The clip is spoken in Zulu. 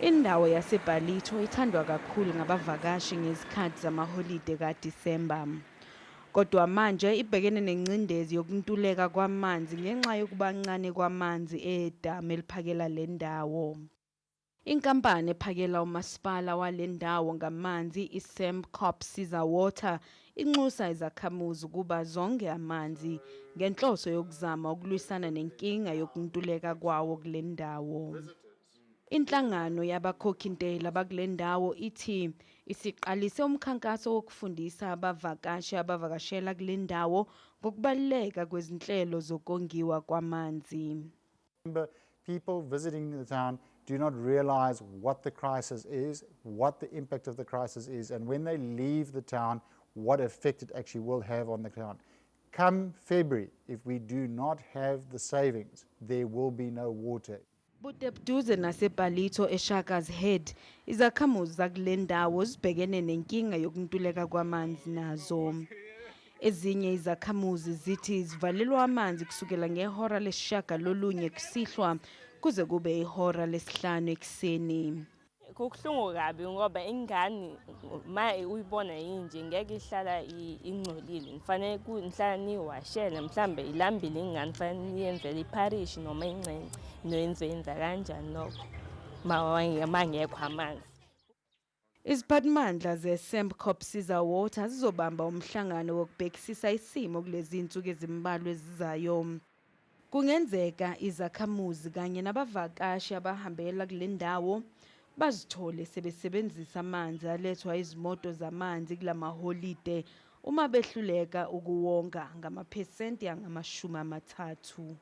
Indawo yaseBallito ithandwa kakhulu ngabavakashi ngezikhathi zamaholide kaDecember. Kodwa manje ibhekene nengcindezi yokuntuleka kwamanzi ngenxa yokuba ncane kwamanzi edamu eliphakela lendawo. Inkampani ephakela umasipala walendawo ngamanzi iSaKwaZulu-Natal inxusa izakhamuzi ukuba zonge amanzi ngenhloso yokuzama ukulwisana nenkinga yokuntuleka kwawo kulendawo. Inhlangano yabakhokhintela bakulendawo ithi isiqalise umkhankaso wokufundisa abavakashi abavakashela kulendawo ngokubaluleka kwezinhlelo zokongiwa kwamanzi. People visiting the town do not realize what the crisis is, what the impact of the crisis is, and when they leave the town, what effect it actually will have on the town. Come February, if we do not have the savings, there will be no water. Budebuduze naseBallito eShaka's Head, izakhamuzi zakulendawo zibhekene nenkinga yokuntuleka kwamanzi nazo. Ezinye izakhamuzi zithi zivalelwa amanzi kusukela ngehora lesishiyagalolunye kusihlwa kuze kube ihora lesihlanu ekuseni. Kubuhlungu kabi ngoba ingane ma uyibona yinje ngeke ihlala ingcolile. Kufanele kuhlala niwashele mhlambe ilambile ingane kufanele niyenzele iparish noma ingcenye noyenza kanjani lokho mangekho amanzi. Iziphathimandla zeSaKwaZulu-Natal zizobamba umhlangano wokubhekisisa isimo kulezi insuku ezimbalwa ezizayo. Kungenzeka izakhamuzi kanye nabavakashi abahambela kulendawo bazithole sebesebenzisa amanzi alethwa izimoto zamanzi kulamaholide uma behluleka ukuwonga ngamaphesenti angama-30.